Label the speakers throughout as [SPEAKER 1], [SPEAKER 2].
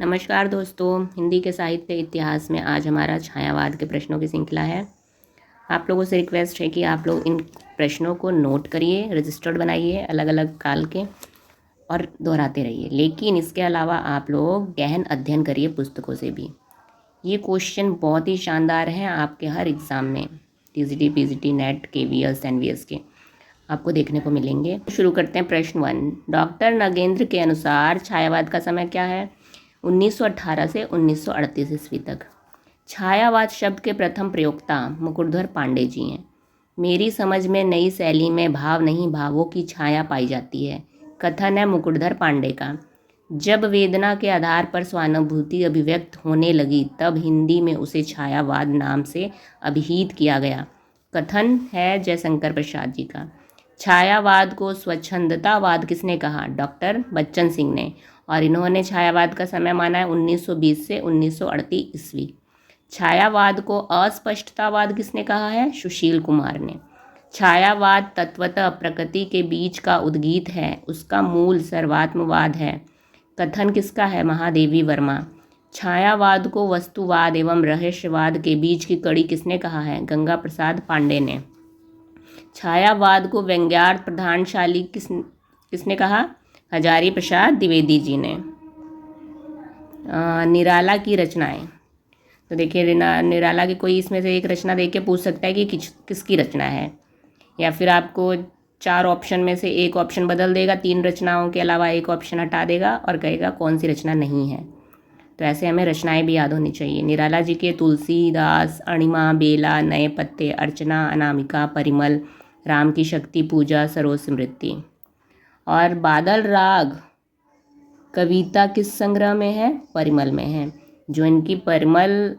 [SPEAKER 1] नमस्कार दोस्तों, हिंदी के साहित्य इतिहास में आज हमारा छायावाद के प्रश्नों की श्रृंखला है। आप लोगों से रिक्वेस्ट है कि आप लोग इन प्रश्नों को नोट करिए, रजिस्टर्ड बनाइए अलग अलग काल के और दोहराते रहिए। लेकिन इसके अलावा आप लोग गहन अध्ययन करिए पुस्तकों से भी। ये क्वेश्चन बहुत ही शानदार हैं आपके हर एग्ज़ाम में, TGT, PGT, NET, KVS, NVS के आपको देखने को मिलेंगे। शुरू करते हैं प्रश्न 1। डॉक्टर नगेंद्र के अनुसार छायावाद का समय क्या है? 1918 से 1938 ईस्वी तक। छायावाद शब्द के प्रथम प्रयोक्ता मुकुटधर पांडे जी हैं। मेरी समझ में नई शैली में भाव नहीं, भावों की छाया पाई जाती है, कथन है मुकुटधर पांडे का। जब वेदना के आधार पर स्वानुभूति अभिव्यक्त होने लगी तब हिंदी में उसे छायावाद नाम से अभिहित किया गया, कथन है जयशंकर प्रसाद जी का। छायावाद को स्वच्छंदतावाद किसने कहा? डॉक्टर बच्चन सिंह ने। और इन्होंने छायावाद का समय माना है 1920 से 1938 ईस्वी। छायावाद को अस्पष्टतावाद किसने कहा है? सुशील कुमार ने। छायावाद तत्वतः प्रकृति के बीच का उद्गीत है, उसका मूल सर्वात्मवाद है, कथन किसका है? महादेवी वर्मा। छायावाद को वस्तुवाद एवं रहस्यवाद के बीच की कड़ी किसने कहा है? गंगा प्रसाद पांडे ने। छायावाद को व्यंग्यार्थ प्रधानशाली किसने कहा? हजारी प्रसाद द्विवेदी जी ने। निराला की रचनाएं, तो देखिए निराला की कोई इसमें से एक रचना देख के पूछ सकता है कि किसकी रचना है, या फिर आपको 4 ऑप्शन में से एक ऑप्शन बदल देगा, 3 रचनाओं के अलावा एक ऑप्शन हटा देगा और कहेगा कौन सी रचना नहीं है। तो ऐसे हमें रचनाएं भी याद होनी चाहिए। निराला जी के तुलसीदास, अणिमा, बेला, नए पत्ते, अर्चना, अनामिका, परिमल, राम की शक्ति पूजा, सरोज स्मृति। और बादल राग कविता किस संग्रह में है? परिमल में है। जो इनकी परिमल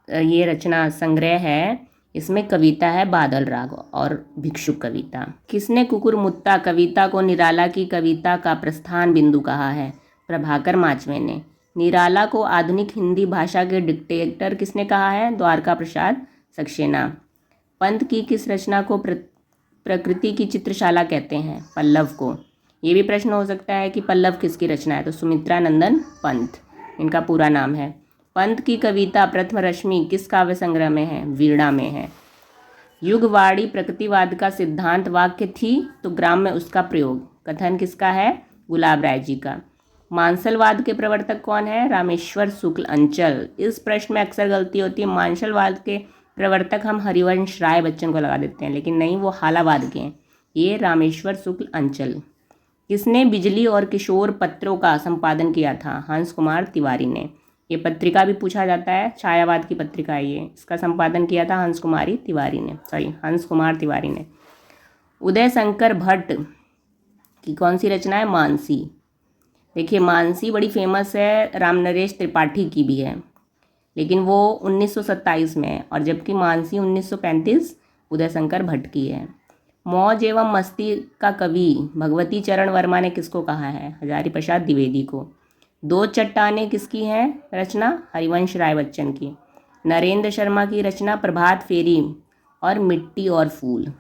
[SPEAKER 1] ये रचना संग्रह है, इसमें कविता है बादल राग और भिक्षुक कविता। किसने कुकुरमुत्ता कविता को निराला की कविता का प्रस्थान बिंदु कहा है? प्रभाकर माचवे ने। निराला को आधुनिक हिंदी भाषा के डिक्टेटर किसने कहा है? द्वारका प्रसाद सक्सेना। पंत की किस रचना को प्रकृति की चित्रशाला कहते हैं? पल्लव को। ये भी प्रश्न हो सकता है कि पल्लव किसकी रचना है, तो सुमित्रा नंदन पंत इनका पूरा नाम है। पंत की कविता प्रथम रश्मि किस काव्य संग्रह में है? वीणा में है। युगवाणी प्रकृतिवाद का सिद्धांत वाक्य थी तो ग्राम में उसका प्रयोग, कथन किसका है? गुलाब राय जी का। मांसलवाद के प्रवर्तक कौन है? रामेश्वर शुक्ल अंचल। इस प्रश्न में अक्सर गलती होती है, मांसलवाद के प्रवर्तक हम हरिवंश राय बच्चन को लगा देते हैं, लेकिन नहीं, वो हालावाद के हैं। ये रामेश्वर शुक्ल अंचल। किसने बिजली और किशोर पत्रों का संपादन किया था? हंस कुमार तिवारी ने। ये पत्रिका भी पूछा जाता है, छायावाद की पत्रिका है ये, इसका संपादन किया था हंस कुमार तिवारी ने। उदय शंकर भट्ट की कौन सी रचना है? मानसी। देखिए मानसी बड़ी फेमस है, रामनरेश त्रिपाठी की भी है, लेकिन वो 1927 में है, और जबकि मानसी 1935 उदय शंकर भट्ट की है। मौज एवं मस्ती का कवि भगवती चरण वर्मा ने किसको कहा है? हजारी प्रसाद द्विवेदी को। दो चट्टानें किसकी हैं रचना? हरिवंश राय बच्चन की। नरेंद्र शर्मा की रचना प्रभात फेरी और मिट्टी और फूल।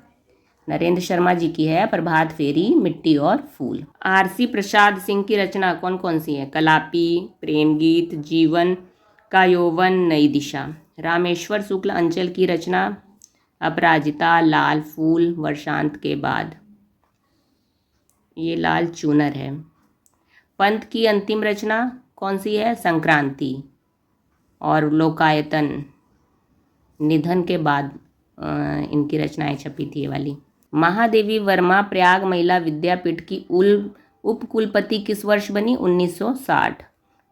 [SPEAKER 1] नरेंद्र शर्मा जी की है प्रभात फेरी, मिट्टी और फूल। आरसी प्रसाद सिंह की रचना कौन कौन सी है? कलापी, प्रेम गीत, जीवन का यौवन, नई दिशा। रामेश्वर शुक्ल अंचल की रचना अपराजिता, लाल फूल, वर्षांत के बाद, ये लाल चूनर है। पंत की अंतिम रचना कौन सी है? संक्रांति और लोकायतन, निधन के बाद इनकी रचनाएं छपी थी ये वाली। महादेवी वर्मा प्रयाग महिला विद्यापीठ की उपकुलपति किस वर्ष बनी? 1960।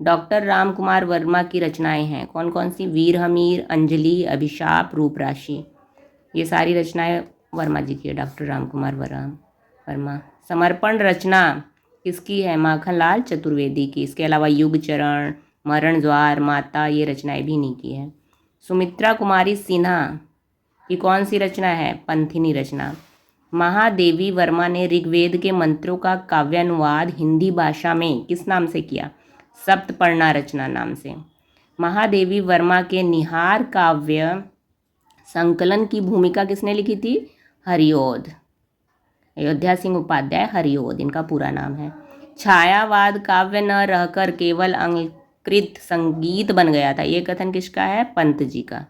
[SPEAKER 1] डॉक्टर राम कुमार वर्मा की रचनाएं हैं कौन कौन सी? वीर हमीर, अंजलि, अभिशाप, रूपराशि। ये सारी रचनाएं वर्मा जी की है, डॉक्टर राम कुमार वर्मा। समर्पण रचना किसकी है? माखनलाल चतुर्वेदी की। इसके अलावा युग चरण, मरण ज्वार, माता, ये रचनाएं भी इन्हीं की है। सुमित्रा कुमारी सिन्हा की कौन सी रचना है? पंथिनी रचना। महादेवी वर्मा ने ऋग्वेद के मंत्रों का काव्यानुवाद हिंदी भाषा में किस नाम से किया? सप्तपर्णा रचना नाम से। महादेवी वर्मा के निहार काव्य संकलन की भूमिका किसने लिखी थी? हरिओद, अयोध्या सिंह उपाध्याय हरिओद इनका पूरा नाम है। छायावाद काव्य न रहकर केवल कृत संगीत बन गया था, ये कथन किसका है? पंत जी का।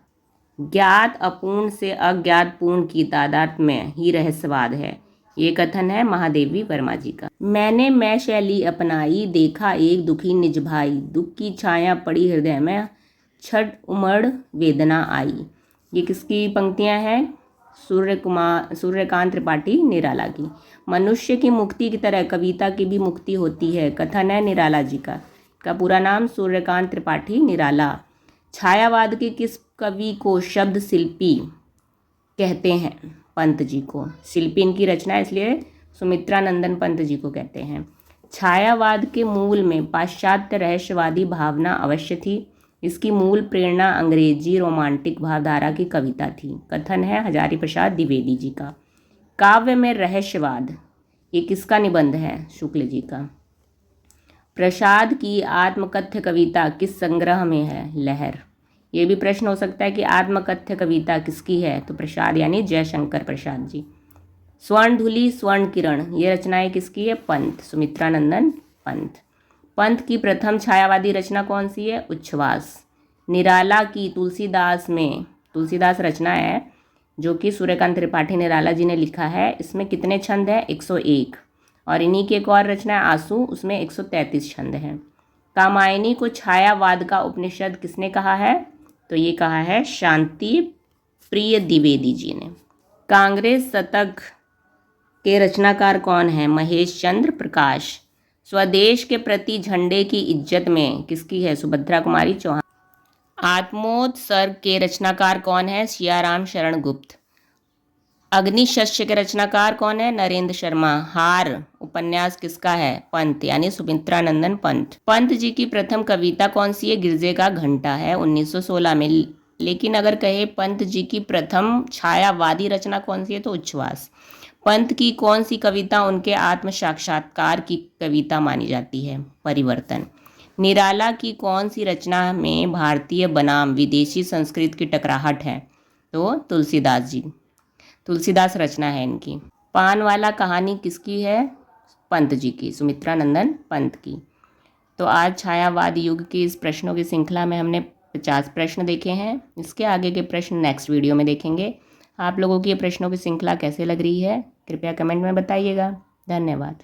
[SPEAKER 1] ज्ञात अपूर्ण से अज्ञात पूर्ण की तादाद में ही रहस्यवाद है, ये कथन है महादेवी वर्मा जी का। मैंने मैं शैली अपनाई, देखा एक दुखी निज भाई, दुख की छाया पड़ी हृदय में, छठ उमड़ वेदना आई। ये किसकी पंक्तियां हैं? सूर्यकांत त्रिपाठी निराला की। मनुष्य की मुक्ति की तरह कविता की भी मुक्ति होती है, कथन है निराला जी का पूरा नाम सूर्यकांत त्रिपाठी निराला। छायावाद के किस कवि को शब्द शिल्पी कहते हैं? पंत जी को। शिल्पी इनकी रचना है, इसलिए सुमित्रा नंदन पंत जी को कहते हैं। छायावाद के मूल में पाश्चात्य रहस्यवादी भावना अवश्य थी, इसकी मूल प्रेरणा अंग्रेजी रोमांटिक भावधारा की कविता थी, कथन है हजारी प्रसाद द्विवेदी जी का। काव्य में रहस्यवाद, ये किसका निबंध है? शुक्ल जी का। प्रसाद की आत्मकथ्य कविता किस संग्रह में है? लहर। ये भी प्रश्न हो सकता है कि आत्मकथ्य कविता किसकी है? तो प्रसाद यानी जयशंकर प्रसाद जी। स्वर्णधुली स्वर्ण किरण, ये रचनाएं किसकी है? पंत, सुमित्रा नंदन पंत। पंत की प्रथम छायावादी रचना कौन सी है? उच्छ्वास। निराला की तुलसीदास रचना है जो कि सूर्यकांत त्रिपाठी निराला जी ने लिखा है, इसमें कितने छंद हैं? 101। और इन्हीं की एक और रचना है आंसू, उसमें 133 छंद हैं। कामायनी को छायावाद का उपनिषद किसने कहा है? तो ये कहा है शांति प्रिय द्विवेदी जी ने। कांग्रेस शतक के रचनाकार कौन है? महेश चंद्र प्रकाश। स्वदेश के प्रति झंडे की इज्जत में किसकी है? सुभद्रा कुमारी चौहान। आत्मोत्सर्ग के रचनाकार कौन है? सियाराम शरण गुप्त। अग्निशस्य के रचनाकार कौन है? नरेंद्र शर्मा। हार उपन्यास किसका है? पंत यानी सुमित्रा नंदन पंत। पंत जी की प्रथम कविता कौन सी है? गिरजे का घंटा है 1916 में। लेकिन अगर कहे पंत जी की प्रथम छायावादी रचना कौन सी है तो उच्छ्वास। पंत की कौन सी कविता उनके आत्म साक्षात्कार की कविता मानी जाती है? परिवर्तन। निराला की कौन सी रचना में भारतीय बनाम विदेशी संस्कृत की टकराहट है? तो तुलसीदास रचना है इनकी। पान वाला कहानी किसकी है? पंत जी की, सुमित्रा नंदन पंत की। तो आज छायावाद युग की इस प्रश्नों की श्रृंखला में हमने 50 प्रश्न देखे हैं। इसके आगे के प्रश्न नेक्स्ट वीडियो में देखेंगे। आप लोगों की ये प्रश्नों की श्रृंखला कैसे लग रही है कृपया कमेंट में बताइएगा। धन्यवाद।